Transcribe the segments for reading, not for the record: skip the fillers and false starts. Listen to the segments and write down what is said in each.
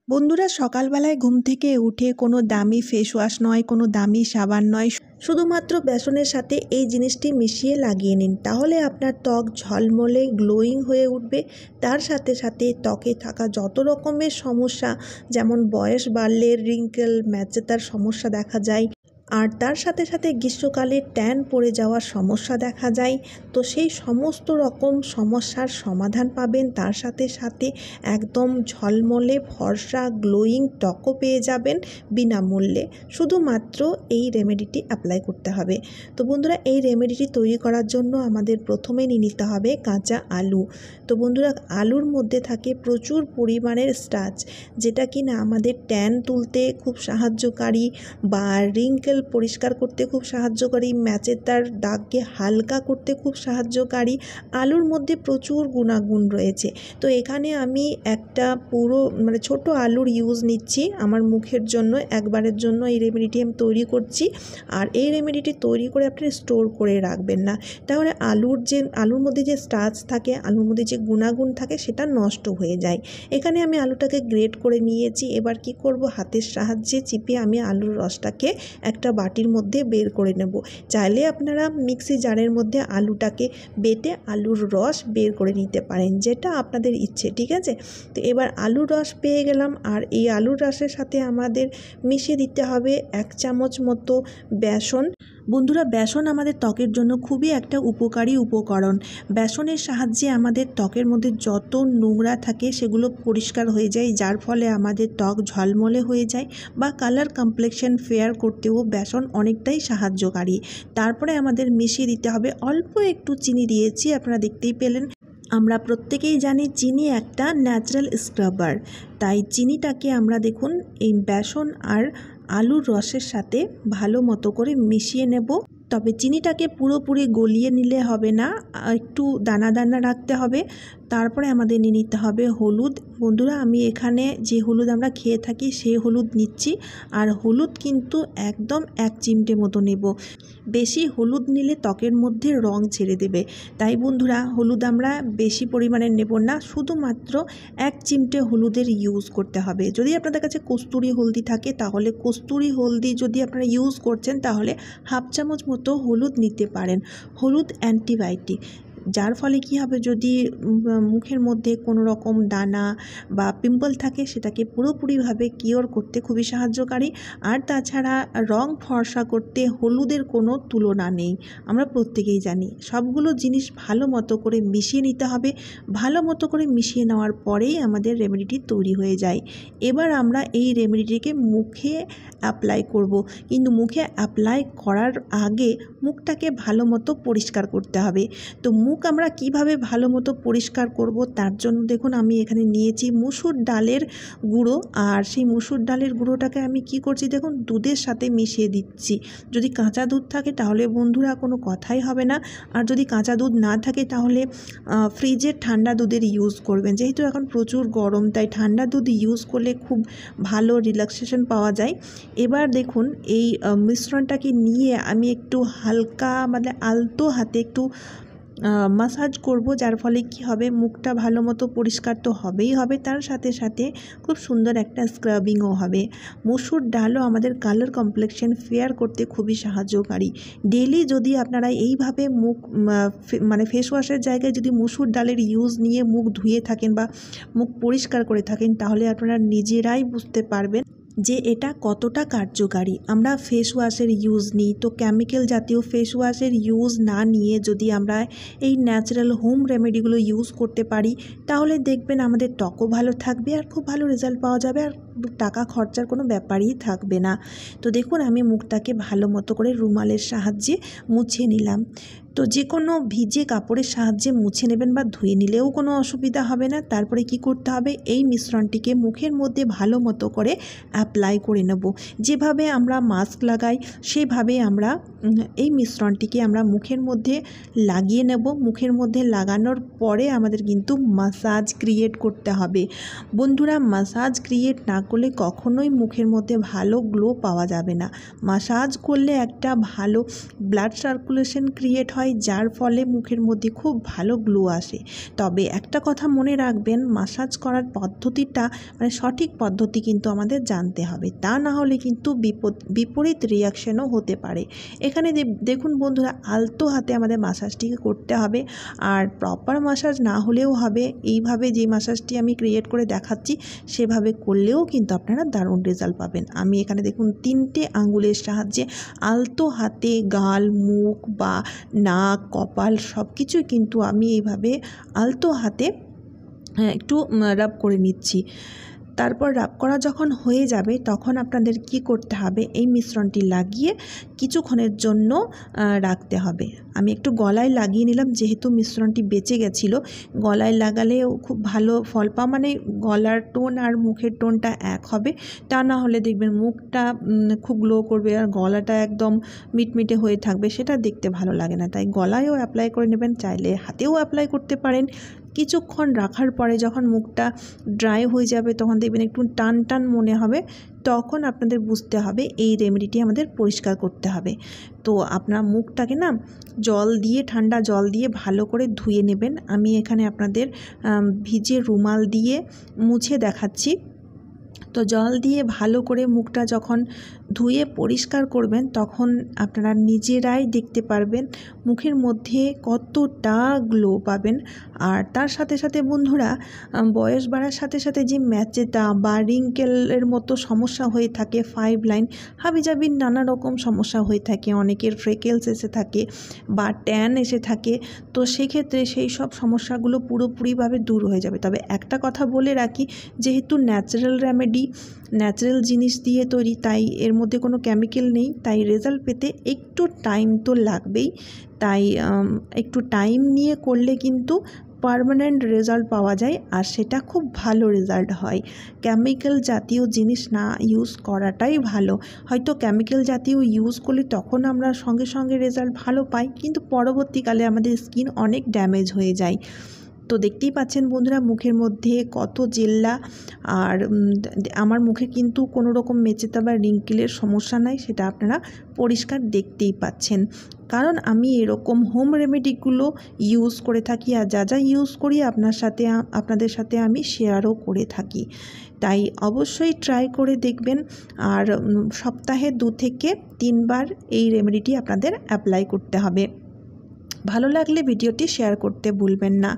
বন্ধুরা, সকালবেলায় ঘুম থেকে উঠে কোনো দামি ফেস ওয়াশ নয়, কোনো দামি সাবান নয়, শুধুমাত্র বেসনের সাথে এই জিনিসটি মিশিয়ে লাগিয়ে নিন। তাহলে আপনার ত্বক ঝলমলে গ্লোয়িং হয়ে উঠবে। তার সাথে সাথে ত্বকে থাকা যত রকমের সমস্যা, যেমন বয়স বাড়লে রিঙ্কেল, ম্যাচেতার সমস্যা দেখা যায়, আর তার সাথে সাথে গ্রীষ্মকালে ট্যান পড়ে যাওয়ার সমস্যা দেখা যায়, তো সেই সমস্ত রকম সমস্যার সমাধান পাবেন। তার সাথে সাথে একদম ঝলমলে ফর্সা গ্লোয়িং ত্বকও পেয়ে যাবেন বিনামূল্যে। শুধুমাত্র এই রেমেডিটি অ্যাপ্লাই করতে হবে। তো বন্ধুরা, এই রেমেডিটি তৈরি করার জন্য আমাদের প্রথমে নিয়ে নিতে হবে কাঁচা আলু। তো বন্ধুরা, আলুর মধ্যে থাকে প্রচুর পরিমাণের স্টার্চ, যেটা কিনা আমাদের ট্যান তুলতে খুব সাহায্যকারী বা রিঙ্কেল পরিষ্কার করতে খুব সাহায্যকারী, ম্যাচেতার দাগকে হালকা করতে খুব সাহায্যকারী। আলুর মধ্যে প্রচুর গুণাগুণ রয়েছে। তো এখানে আমি একটা পুরো ছোট আলুর ইউজ নিচ্ছি আমার মুখের জন্য। একবারের জন্য এই রেমেডিটি আমি তৈরি করছি। আর এই রেমেডিটি তৈরি করে আপনারা স্টোর করে রাখবেন না, তাহলে আলুর মধ্যে যে স্টার্চ থাকে, আলুর মধ্যে যে গুণাগুণ থাকে, সেটা নষ্ট হয়ে যায়। এখানে আমি আলুটাকে গ্রেট করে নিয়েছি। এবার কি করব, হাতের সাহায্যে চিপে আমি আলুর রসটাকে একটা বাটির মধ্যে বের করে নেব। চাইলে আপনারা মিক্সি জারের মধ্যে আলুটাকে বেটে আলুর রস বের করে নিতে পারেন, যেটা আপনাদের ইচ্ছে, ঠিক আছে। তো এবার আলুর রস পেয়ে গেলাম, আর এই আলুর রসের সাথে আমাদের মিশিয়ে দিতে হবে 1 চামচ মতো বেসন। বন্ধুরা, বেসন আমাদের ত্বকের জন্য খুবই একটা উপকারী উপকরণ। বেসনের সাহায্যে আমাদের ত্বকের মধ্যে যত নোংরা থাকে সেগুলো পরিষ্কার হয়ে যায়, যার ফলে আমাদের ত্বক ঝলমলে হয়ে যায়, বা কালার কমপ্লেকশন ফেয়ার করতেও বেসন অনেকটাই সাহায্যকারী। তারপরে আমাদের মিশিয়ে দিতে হবে, অল্প একটু চিনি দিয়েছি, আপনারা দেখতেই পেলেন। আমরা প্রত্যেকেই জানি চিনি একটা ন্যাচারাল স্ক্রাবার, তাই চিনিটাকে আমরা দেখুন এই বেসন আর আলুর রসের সাথে ভালো মতো করে মিশিয়ে নেব। তবে চিনিটাকে পুরোপুরি গলিয়ে নিলে হবে না, একটু দানা দানা রাখতে হবে। তারপরে আমাদের নিয়ে নিতে হবে হলুদ। বন্ধুরা, আমি এখানে যে হলুদ আমরা খেয়ে থাকি সেই হলুদ নিচ্ছি, আর হলুদ কিন্তু একদম 1 চিমটে মতো নেব। বেশি হলুদ নিলে ত্বকের মধ্যে রং ছেড়ে দেবে, তাই বন্ধুরা হলুদ আমরা বেশি পরিমাণে নেব না, শুধুমাত্র 1 চিমটে হলুদের ইউজ করতে হবে। যদি আপনাদের কাছে কস্তুরি হলদি থাকে, তাহলে কস্তুরি হলদি যদি আপনারা ইউজ করছেন, তাহলে 1/2 চামচ মতো হলুদ নিতে পারেন। হলুদ অ্যান্টিবায়োটিক, যার ফলে কি হবে, যদি মুখের মধ্যে কোনো রকম দানা বা পিম্পল থাকে, সেটাকে পুরোপুরিভাবে কিওর করতে খুবই সাহায্যকারী। আর তাছাড়া রং ফর্সা করতে হলুদের কোনো তুলনা নেই, আমরা প্রত্যেকেই জানি। সবগুলো জিনিস ভালো মতো করে মিশিয়ে নিতে হবে। ভালো মতো করে মিশিয়ে নেওয়ার পরেই আমাদের রেমেডিটি তৈরি হয়ে যায়। এবার আমরা এই রেমেডিটিকে মুখে অ্যাপ্লাই করব, কিন্তু মুখে অ্যাপ্লাই করার আগে মুখটাকে ভালো মতো পরিষ্কার করতে হবে। তো মুখ আমরা কিভাবে ভালো মতো পরিষ্কার করব, তার জন্য দেখুন আমি এখানে নিয়েছি মুসুর ডালের গুঁড়ো, আর সেই মুসুর ডালের গুঁড়োটাকে আমি কি করছি দেখুন, দুধের সাথে মিশিয়ে দিচ্ছি। যদি কাঁচা দুধ থাকে তাহলে বন্ধুরা কোনো কথাই হবে না, আর যদি কাঁচা দুধ না থাকে তাহলে ফ্রিজের ঠান্ডা দুধের ইউজ করবেন। যেহেতু এখন প্রচুর গরম, তাই ঠান্ডা দুধ ইউজ করলে খুব ভালো রিল্যাক্সেশন পাওয়া যায়। এবার দেখুন এই মিশ্রণটাকে নিয়ে আমি একটু হালকা আলতো হাতে একটু মাসাজ করব, যার ফলে কি হবে, মুখটা ভালো মতো পরিষ্কার তো হবেই হবে, তার সাথে সাথে খুব সুন্দর একটা স্ক্রাবিংও হবে। মসুর ডালও আমাদের কালার কমপ্লেকশন ফেয়ার করতে খুবই সাহায্যকারী। ডেলি যদি আপনারা এইভাবে মুখ ফেস ওয়াশের জায়গায় যদি মসুর ডালের ইউজ নিয়ে মুখ ধুয়ে থাকেন বা মুখ পরিষ্কার করে থাকেন, তাহলে আপনারা নিজেরাই বুঝতে পারবেন যে এটা কতটা কার্যকারী। আমরা ফেস ওয়াশের ইউজ নিই, তো কেমিক্যাল জাতীয় ফেস ওয়াশের ইউজ না নিয়ে যদি আমরা এই ন্যাচারাল হোম রেমেডিগুলো ইউজ করতে পারি, তাহলে দেখবেন আমাদের ত্বকও ভালো থাকবে, আর খুব ভালো রেজাল্ট পাওয়া যাবে, আর টাকা খরচার কোনো ব্যাপারই থাকবে না। তো দেখুন আমি মুখটাকে ভালো মতো করে রুমালের সাহায্যে মুছে নিলাম। তো যে কোনো ভিজে কাপড়ের সাহায্যে মুছে নেবেন, বা ধুয়ে নিলেও কোনো অসুবিধা হবে না। তারপরে কি করতে হবে, এই মিশ্রণটিকে মুখের মধ্যে ভালো মতো করে অ্যাপ্লাই করে নেব। যেভাবে আমরা মাস্ক লাগাই, সেভাবে আমরা এই মিশ্রণটিকে আমরা মুখের মধ্যে লাগিয়ে নেব। মুখের মধ্যে লাগানোর পরে আমাদের কিন্তু মাসাজ ক্রিয়েট করতে হবে। বন্ধুরা, মাসাজ ক্রিয়েট না করলে কখনোই মুখের মধ্যে ভালো গ্লো পাওয়া যাবে না। মাসাজ করলে একটা ভালো ব্লাড সার্কুলেশন ক্রিয়েট হয়, হয়, যার ফলে মুখের মধ্যে খুব ভালো গ্লো আসে। তবে একটা কথা মনে রাখবেন, মাসাজ করার পদ্ধতিটা মানে সঠিক পদ্ধতি কিন্তু আমাদের জানতে হবে, তা না হলে কিন্তু বিপরীত রিয়াকশনও হতে পারে। এখানে দেখুন বন্ধুরা, আলতো হাতে আমাদের মাসাজটিকে করতে হবে, আর প্রপার মাসাজ না হলেও হবে। এইভাবে যে মাসাজটি আমি ক্রিয়েট করে দেখাচ্ছি সেভাবে করলেও কিন্তু আপনারা দারুণ রেজাল্ট পাবেন। আমি এখানে দেখুন 3টে আঙ্গুলের সাহায্যে আলতো হাতে গাল, মুখ বা নাক, কপাল সব কিছুই কিন্তু আমি এইভাবে আলতো হাতে একটু রাব করে নিচ্ছি। তারপর রাব করা যখন হয়ে যাবে তখন আপনাদের কি করতে হবে, এই মিশ্রণটি লাগিয়ে কিছুক্ষণের জন্য রাখতে হবে। আমি একটু গলায় লাগিয়ে নিলাম, যেহেতু মিশ্রণটি বেঁচে গেছিলো। গলায় লাগালেও খুব ভালো ফল পাওয়া, মানে গলার টোন আর মুখের টোনটা এক হবে, তা না হলে দেখবেন মুখটা খুব গ্লো করবে আর গলাটা একদম মিটমিটে হয়ে থাকবে, সেটা দেখতে ভালো লাগে না। তাই গলায়ও অ্যাপ্লাই করে নেবেন, চাইলে হাতেও অ্যাপ্লাই করতে পারেন। কিছুক্ষণ রাখার পরে যখন মুখটা ড্রাই হয়ে যাবে তখন দেখবেন একটু টান টান মনে হবে, তখন আপনাদের বুঝতে হবে এই রেমেডিটি আমাদের পরিষ্কার করতে হবে। তো আপনার মুখটাকে না জল দিয়ে, ঠান্ডা জল দিয়ে ভালো করে ধুয়ে নেবেন। আমি এখানে আপনাদের ভিজে রুমাল দিয়ে মুছে দেখাচ্ছি। তো জল দিয়ে ভালো করে মুখটা যখন ধুয়ে পরিষ্কার করবেন তখন আপনারা নিজেরাই দেখতে পারবেন মুখের মধ্যে কতটা গ্লো পাবেন। আর তার সাথে সাথে বন্ধুরা, বয়স বাড়ার সাথে সাথে যে ম্যাচেটা বা রিঙ্কেলের মতো সমস্যা হয়ে থাকে, 5 লাইন হাবিজাবির নানা রকম সমস্যা হয়ে থাকে, অনেকের ফ্রেকেলস এসে থাকে বা ট্যান এসে থাকে, তো সেক্ষেত্রে সেই সব সমস্যাগুলো পুরোপুরিভাবে দূর হয়ে যাবে। তবে একটা কথা বলে রাখি, যেহেতু ন্যাচারাল রেমেডি, ন্যাচারাল জিনিস দিয়ে তৈরি, তাই এর মধ্যে কোনো কেমিক্যাল নেই, তাই রেজাল্ট পেতে একটু টাইম তো লাগবেই। তাই একটু টাইম নিয়ে করলে কিন্তু পার্মানেন্ট রেজাল্ট পাওয়া যায়, আর সেটা খুব ভালো রেজাল্ট হয়। কেমিক্যাল জাতীয় জিনিস না ইউজ করাটাই ভালো। হয়তো কেমিক্যাল জাতীয় ইউজ করলে তখন আমরা সঙ্গে সঙ্গে রেজাল্ট ভালো পাই, কিন্তু পরবর্তীকালে আমাদের স্কিন অনেক ড্যামেজ হয়ে যায়। তো দেখতেই পাচ্ছেন বন্ধুরা মুখের মধ্যে কত জেল্লা, আর আমার মুখে কিন্তু কোনো রকম মেচেতা বা রিঙ্কেলের সমস্যা নাই, সেটা আপনারা পরিষ্কার দেখতেই পাচ্ছেন। কারণ আমি এরকম হোম রেমেডিগুলো ইউজ করে থাকি, আর যা যা ইউজ করি আপনাদের সাথে আমি শেয়ারও করে থাকি। তাই অবশ্যই ট্রাই করে দেখবেন, আর সপ্তাহে 2 থেকে 3 বার এই রেমেডিটি আপনাদের অ্যাপ্লাই করতে হবে। ভালো লাগলে ভিডিওটি শেয়ার করতে ভুলবেন না।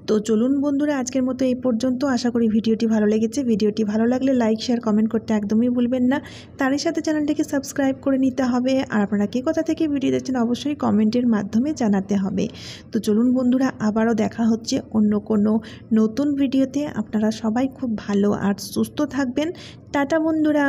তো চলুন বন্ধুরা, আজকের মতো এই পর্যন্ত। আশা করি ভিডিওটি ভালো লেগেছে। ভিডিওটি ভালো লাগলে লাইক, শেয়ার, কমেন্ট করতে একদমই ভুলবেন না। তারই সাথে চ্যানেলটিকে সাবস্ক্রাইব করে নিতে হবে। আর আপনারা কে কোথা থেকে ভিডিও দেখছেন অবশ্যই কমেন্টের মাধ্যমে জানাতে হবে। তো চলুন বন্ধুরা, আবারও দেখা হচ্ছে অন্য কোনো নতুন ভিডিওতে। আপনারা সবাই খুব ভালো আর সুস্থ থাকবেন। টাটা বন্ধুরা।